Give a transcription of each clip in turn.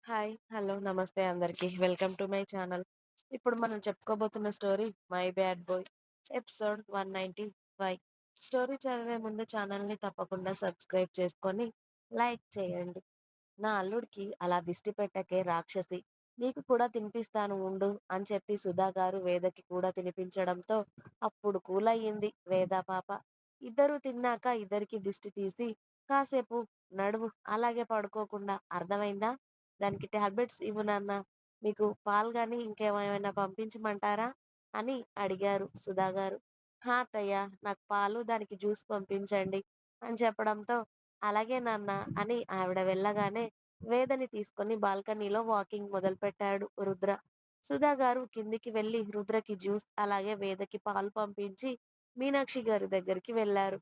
Hi. Hello. నమస్తే అందరికి. Welcome to my channel. ఇప్పుడు మనం చెప్పుకోబోతున్న story 'my bad boy' episode 195. Story చదివే ముందు ఛానల్‌ని తప్పకుండా సబ్స్క్రైబ్ చేసుకొని లైక్ చేయండి. నా అల్లుడికి అలా దిష్టి పెట్టకే రాక్షసి. నీకు కూడా తినిపిస్తాను ఉండు అని చెప్పి సుధా గారు వేదకి కూడా తినిపించడంతో అప్పుడు కూలయ్యింది వేద పాప. ఇద్దరూ తిన్నాక ఇద్దరికి దిష్టి తీసి కాసేపు నడువు అలాగే పడుకోకుండా అర్థమైందా? దానికి టాబ్లెట్స్ ఇవ్వు నాన్న. మీకు పాలు గాని ఇంకేమైనా పంపించమంటారా? అని అడిగారు సుధా గారు. హా అత్తయ్య, నాకు పాలు దానికి జ్యూస్ పంపించండి అని చెప్పడంతో అలాగే నాన్న అని ఆవిడ వెళ్ళగానే వేదని తీసుకొని బాల్కనీలో వాకింగ్ మొదలుపెట్టాడు రుద్ర. సుధా గారు కిందికి వెళ్ళి రుద్రకి జ్యూస్ అలాగే వేదకి పాలు పంపించి మీనాక్షి గారి దగ్గరికి వెళ్ళారు.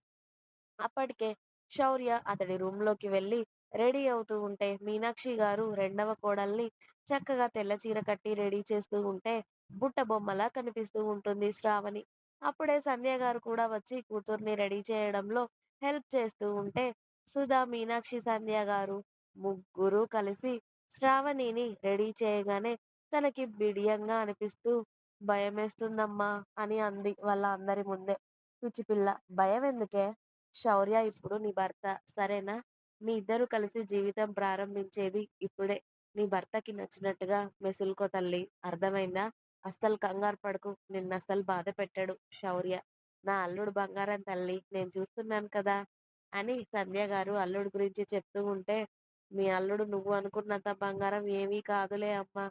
అప్పటికే శౌర్య అతడి రూంలోకి వెళ్ళి రెడీ అవుతూ ఉంటే మీనాక్షి గారు రెండవ కోడల్ని చక్కగా తెల్ల చీర కట్టి రెడీ చేస్తూ ఉంటే బుట్ట బొమ్మలా కనిపిస్తూ ఉంటుంది శ్రావణి. అప్పుడే సంధ్య గారు కూడా వచ్చి కూతుర్ని రెడీ చేయడంలో హెల్ప్ చేస్తూ ఉంటే సుధా, మీనాక్షి, సంధ్య గారు ముగ్గురు కలిసి శ్రావణిని రెడీ చేయగానే తనకి బిడియంగా అనిపిస్తూ భయమేస్తుందమ్మా అని అంది వాళ్ళ అందరి ముందే. పిచ్చిపిల్ల, భయం ఎందుకే? శౌర్య ఇప్పుడు నీ భర్త, సరేనా? మీ ఇద్దరు కలిసి జీవితం ప్రారంభించేది ఇప్పుడే. నీ భర్తకి నచ్చినట్టుగా మెసులుకో తల్లి. అర్థమైందా? అస్సలు కంగారు పడకు. నిన్నస్సలు బాధ పెట్టడు శౌర్య. నా అల్లుడు బంగారం తల్లి. నేను చూస్తున్నాను కదా అని సంధ్య గారు అల్లుడు గురించి చెప్తూ ఉంటే, మీ అల్లుడు నువ్వు అనుకున్నంత బంగారం ఏమీ కాదులే అమ్మా.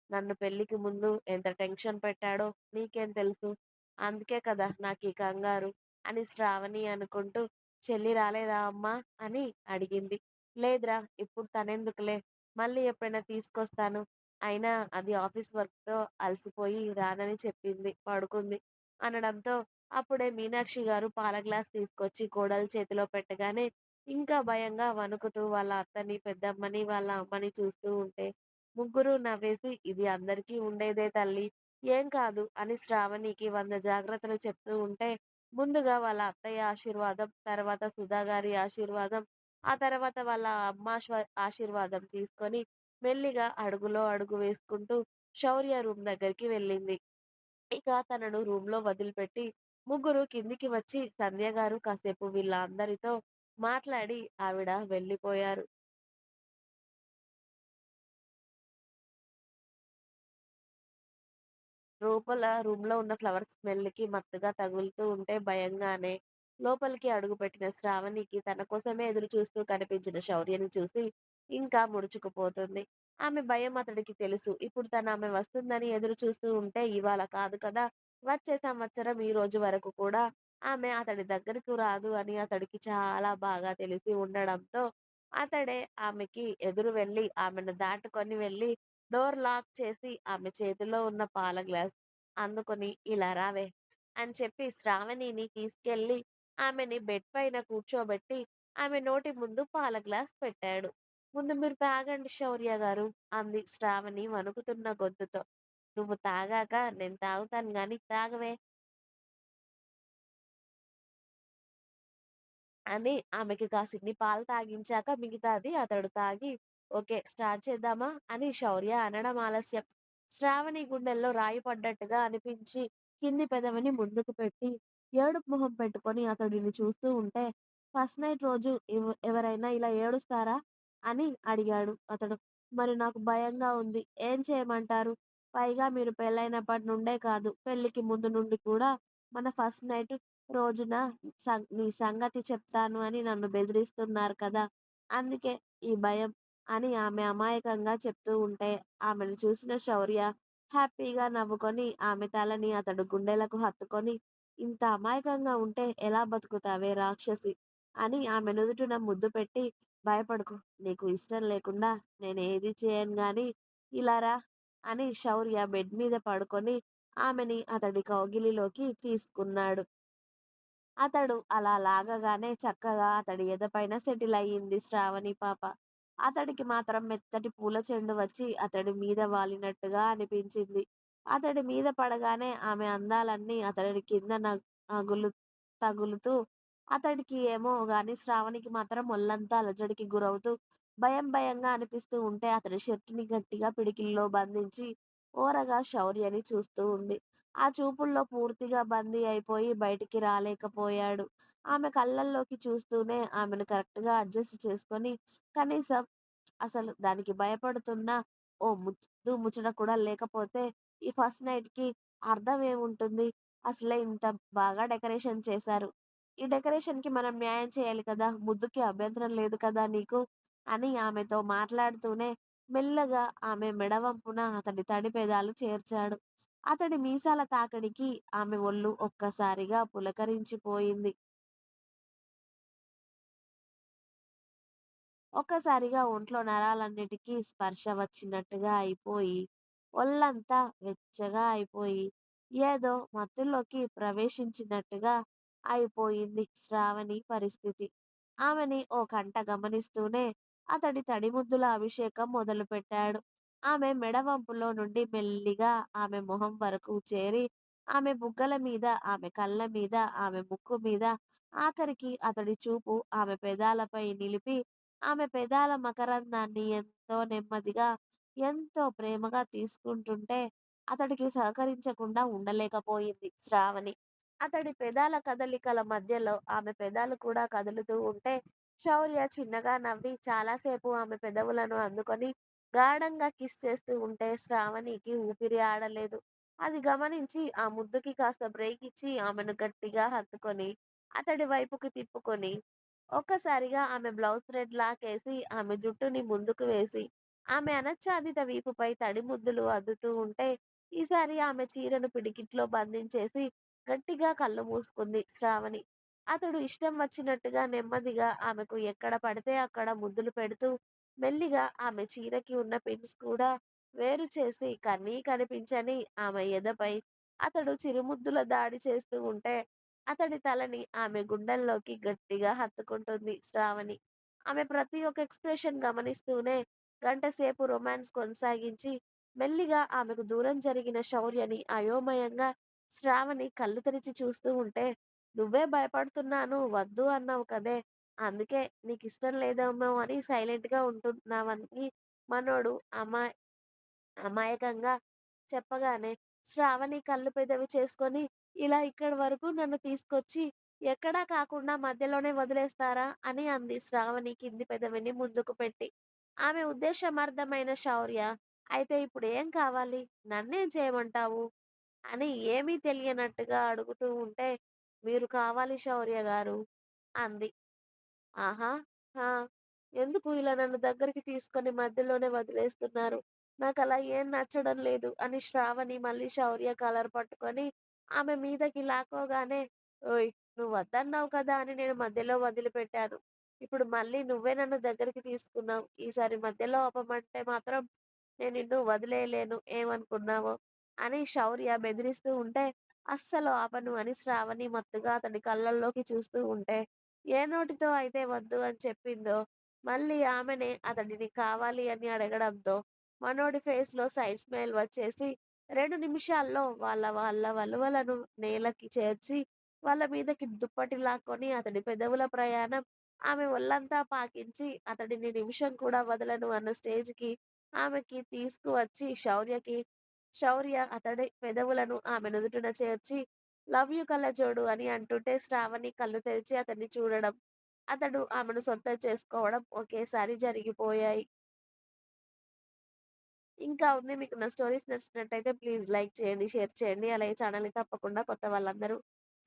నన్ను పెళ్లికి ముందు ఎంత టెన్షన్ పెట్టాడో నీకేం తెలుసు? అందుకే కదా నాకీ కంగారు అని శ్రావణి అనుకుంటూ, చెల్లి రాలేదా అమ్మా అని అడిగింది. లేదురా, ఇప్పుడు తనెందుకులే, మళ్ళీ ఎప్పుడైనా తీసుకొస్తాను. అయినా అది ఆఫీస్ వర్క్‌తో అలసిపోయి రానని చెప్పింది, పడుకుంది అనడంతో అప్పుడే మీనాక్షి గారు పాల గ్లాస్ తీసుకొచ్చి కోడలు చేతిలో పెట్టగానే ఇంకా భయంగా వణుకుతూ వాళ్ళ అత్తని, పెద్దమ్మని, వాళ్ళ అమ్మని చూస్తూ ఉంటే ముగ్గురు నవ్వేసి ఇది అందరికీ ఉండేదే తల్లి, ఏం కాదు అని శ్రావణికి 100 జాగ్రత్తలు చెప్తూ ఉంటే ముందుగా వాళ్ళ అత్తయ్య ఆశీర్వాదం, తర్వాత సుధా గారి ఆశీర్వాదం, ఆ తర్వాత వాళ్ళ అమ్మ ఆశీర్వాదం తీసుకొని మెల్లిగా అడుగులో అడుగు వేసుకుంటూ శౌర్య రూమ్ దగ్గరికి వెళ్ళింది. ఇక తనను రూమ్‌లో వదిలిపెట్టి ముగ్గురు కిందికి వచ్చి సంధ్య గారు కాసేపు వీళ్ళ అందరితో మాట్లాడి ఆవిడ వెళ్ళిపోయారు. లోపల రూమ్‌లో ఉన్న ఫ్లవర్ స్మెల్‌కి మత్తుగా తగులుతూ ఉంటే భయంగానే లోపలికి అడుగుపెట్టిన శ్రావణికి తన కోసమే ఎదురు చూస్తూ కనిపించిన శౌర్యని చూసి ఇంకా ముడుచుకుపోతుంది. ఆమె భయం అతడికి తెలుసు. ఇప్పుడు ఆమె వస్తుందని ఎదురు చూస్తూ ఉంటే ఇవాళ కాదు కదా! వచ్చే సంవత్సరం ఈ రోజు వరకు కూడా ఆమె అతడి దగ్గరకు రాదు అని అతడికి చాలా బాగా తెలిసి ఉండడంతో అతడే ఆమెకి ఎదురు వెళ్లి ఆమెను దాటుకొని వెళ్లి డోర్ లాక్ చేసి ఆమె చేతిలో ఉన్న పాల గ్లాస్ అందుకొని ఇలా రావే అని చెప్పి శ్రావణిని తీసుకెళ్లి ఆమెని బెడ్ పైన కూర్చోబెట్టి ఆమె నోటి ముందు పాల గ్లాస్ పెట్టాడు. ముందు మీరు తాగండి శౌర్య గారు అంది శ్రావణి వణుకుతున్న గొంతుతో. నువ్వు తాగాక నేను తాగుతాను గాని తాగవే అని ఆమెకి కాసిన్ని పాలు తాగించాక మిగతాది అతడు తాగి ఓకే స్టార్ట్ చేద్దామా అని శౌర్య అనడం ఆలస్యం. శ్రావణి గుండెల్లో రాయి పడ్డట్టుగా అనిపించి కింది పెదవిని ముందుకు పెట్టి ఏడుపు మొహం పెట్టుకొని అతడిని చూస్తూ ఉంటే ఫస్ట్ నైట్ రోజు ఎవరైనా ఇలా ఏడుస్తారా అని అడిగాడు అతడు. మరి నాకు భయంగా ఉంది, ఏం చేయమంటారు? పైగా మీరు పెళ్ళైనప్పటి నుండే కాదు, పెళ్లికి ముందు నుండి కూడా మన ఫస్ట్ నైట్ రోజున నీ సంగతి చెప్తాను అని నన్ను బెదిరిస్తున్నారు కదా! అందుకే ఈ భయం అని ఆమె అమాయకంగా చెప్తూ ఉంటే, ఆమెను చూసిన శౌర్య హ్యాపీగా నవ్వుకొని ఆమె తలని అతడు గుండెలకు హత్తుకొని, ఇంత అమాయకంగా ఉంటే ఎలా బతుకుతావే రాక్షసి అని ఆమె నుదుటిన ముద్దు పెట్టి, భయపడకు, నీకు ఇష్టం లేకుండా నేనేది చేయను గాని ఇలా రా అని శౌర్య బెడ్ మీద పడుకొని ఆమెని అతడి కౌగిలిలోకి తీసుకున్నాడు. అతడు అలా లాగగానే చక్కగా అతడి ఎదపైన సెటిల్ అయ్యింది శ్రావణి పాప. అతడికి మాత్రం మెత్తటి పూల చెండు వచ్చి అతడి మీద వాలినట్టుగా అనిపించింది. అతడి మీద పడగానే ఆమె అందాలన్నీ అతడి కింద నగులు తగులుతూ అతడికి ఏమో గాని శ్రావణికి మాత్రం ఒళ్ళంతా అలజడికి గురవుతూ భయం భయంగా అనిపిస్తూ ఉంటే అతడి షర్టుని గట్టిగా పిడికిలిలో బంధించి ఓరగా శౌర్యని చూస్తూ ఉంది. ఆ చూపుల్లో పూర్తిగా బందీ అయిపోయి బయటికి రాలేకపోయాడు. ఆమె కళ్ళల్లోకి చూస్తూనే ఆమెను కరెక్ట్‌గా అడ్జస్ట్ చేసుకొని కనీసం అసలు దానికి భయపడుతున్న ఓ ముద్దు ముచ్చట కూడా లేకపోతే ఈ ఫస్ట్ నైట్‌కి అర్థం ఏముంటుంది? అసలే ఇంత బాగా డెకరేషన్ చేశారు. ఈ డెకరేషన్‌కి మనం న్యాయం చేయాలి కదా! ముద్దుకి అభ్యంతరం లేదు కదా నీకు? అని ఆమెతో మాట్లాడుతూనే మెల్లగా ఆమె మెడ వంపున అతడి తడి పెదాలు చేర్చాడు. అతడి మీసాల తాకిడికి ఆమె ఒళ్ళు ఒక్కసారిగా పులకరించిపోయింది. ఒక్కసారిగా ఒంట్లో నరాలన్నిటికీ స్పర్శ వచ్చినట్టుగా అయిపోయి, ఒళ్ళంతా వెచ్చగా అయిపోయి, ఏదో మత్తులోకి ప్రవేశించినట్టుగా అయిపోయింది శ్రావణి పరిస్థితి. ఆమెని ఓ కంట గమనిస్తూనే అతడి తడిముద్దుల అభిషేకం మొదలుపెట్టాడు. ఆమె మెడ వంపులో నుండి మెల్లిగా ఆమె మొహం వరకు చేరి, ఆమె బుగ్గల మీద, ఆమె కళ్ళ మీద, ఆమె ముక్కు మీద, ఆఖరికి అతడి చూపు ఆమె పెదాలపై నిలిపి ఆమె పెదాల మకరందాన్ని ఎంతో నెమ్మదిగా, ఎంతో ప్రేమగా తీసుకుంటుంటే అతడికి సహకరించకుండా ఉండలేకపోయింది శ్రావణి. అతడి పెదాల కదలికల మధ్యలో ఆమె పెదాలు కూడా కదులుతూ ఉంటే శౌర్య చిన్నగా నవ్వి చాలాసేపు ఆమె పెదవులను అందుకొని గాఢంగా కిస్ చేస్తూ ఉంటే శ్రావణికి ఊపిరి ఆడలేదు. అది గమనించి ఆ ముద్దుకి కాస్త బ్రేక్ ఇచ్చి ఆమెను గట్టిగా హత్తుకొని అతడి వైపుకి తిప్పుకొని ఒక్కసారిగా ఆమె బ్లౌజ్ థ్రెడ్ లాకేసి, ఆమె జుట్టుని ముందుకు వేసి, ఆమె అణచ్చాదిత వీపుపై తడి ముద్దులు అద్దుతూ ఉంటే, ఈసారి ఆమె చీరను పిడికిట్లో బంధించేసి, గట్టిగా కళ్ళు మూసుకుంది శ్రావణి. అతడు ఇష్టం వచ్చినట్టుగా నెమ్మదిగా ఆమెకు ఎక్కడ పడితే అక్కడ ముద్దులు పెడుతూ, మెల్లిగా ఆమె చీరకి ఉన్న పిన్స్ కూడా వేరు చేసి, కనీ కనిపించని ఆమె ఎదపై అతడు చిరుముద్దుల దాడి చేస్తూ ఉంటే, అతడి తలని ఆమె గుండెల్లోకి గట్టిగా హత్తుకుంటుంది శ్రావణి. ఆమె ప్రతి ఒక్క ఎక్స్‌ప్రెషన్ గమనిస్తూనే గంటసేపు రొమాన్స్ కొనసాగించి, మెల్లిగా ఆమెకు దూరం జరిగిన శౌర్యని అయోమయంగా శ్రావణి కళ్ళు తెరిచి చూస్తూ ఉంటే, "నువ్వే భయపడుతున్నాను వద్దు అన్నావు కదే! అందుకే నీకిష్టం లేదేమో అని సైలెంట్‌గా ఉంటున్నావని" మనోడు అమాయకంగా చెప్పగానే శ్రావణి కళ్ళు పెదవి చేసుకొని, ఇలా ఇక్కడి వరకు నన్ను తీసుకొచ్చి ఎక్కడా కాకుండా మధ్యలోనే వదిలేస్తారా అని అంది శ్రావణి కింది పెదవిని ముందుకు పెట్టి. ఆమె ఉద్దేశం అర్థమైన శౌర్య, అయితే ఇప్పుడు ఏం కావాలి? నన్నేం చేయమంటావు? అని ఏమీ తెలియనట్టుగా అడుగుతూ ఉంటే, మీరు కావాలి శౌర్య గారు అంది. ఆహా! ఆ! ఎందుకు ఇలా నన్ను దగ్గరికి తీసుకొని మధ్యలోనే వదిలేస్తున్నారు? నాకలా ఏం నచ్చడం లేదు అని శ్రావణి మళ్ళీ శౌర్య కాలర్ పట్టుకొని ఆమె మీదకి లాక్కోగానే, ఓయ్! నువ్వు వద్దన్నావు కదా అని నేను మధ్యలో వదిలిపెట్టాను. ఇప్పుడు మళ్ళీ నువ్వే నన్ను దగ్గరికి తీసుకున్నావు. ఈసారి మధ్యలో ఆపమంటే మాత్రం నేను నిన్ను వదిలేయలేను ఏమనుకున్నావో? అని శౌర్య బెదిరిస్తూ ఉంటే, అస్సలు ఆపను అని శ్రావణి మత్తుగా అతడి కళ్ళల్లోకి చూస్తూ ఉంటే ఏ నోటితో అయితే వద్దు అని చెప్పిందో, మళ్ళీ ఆమెనే అతడిని కావాలి అని అడగడంతో, మనోడి ఫేస్‌లో సైడ్ స్మైల్ వచ్చేసి, 2 నిమిషాల్లో వాళ్ళ వాళ్ళ వలువలను నేలకి చేర్చి, వాళ్ళ మీదకి దుప్పటి లాక్కొని అతడి పెదవుల ప్రయాణం ఆమె ఒళ్ళంతా పాకించి, అతడిని నిమిషం కూడా వదలను అన్న స్టేజ్‌కి ఆమెకి తీసుకువచ్చి శౌర్య అతడి పెదవులను ఆమె నుదుటిన చేర్చి లవ్ యూ కళ్ళజోడు అని అంటుంటే శ్రావణి కళ్ళు తెరిచి అతన్ని చూడడం, అతడు ఆమెను సొంతం చేసుకోవడం ఒకేసారి జరిగిపోయాయి. ఇంకా ఉంది మీకు నా స్టోరీస్ నచ్చినట్టయితే ప్లీజ్ లైక్ చేయండి, షేర్ చేయండి. అలాగే ఛానల్‌ని తప్పకుండా కొత్త వాళ్ళందరూ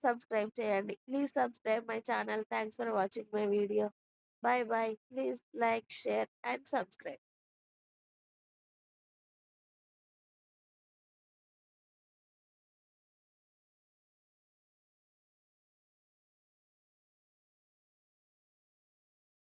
సబ్స్క్రైబ్ చేయండి. Please subscribe my channel. Thanks for watching my video. By by. Please like, share and subscribe.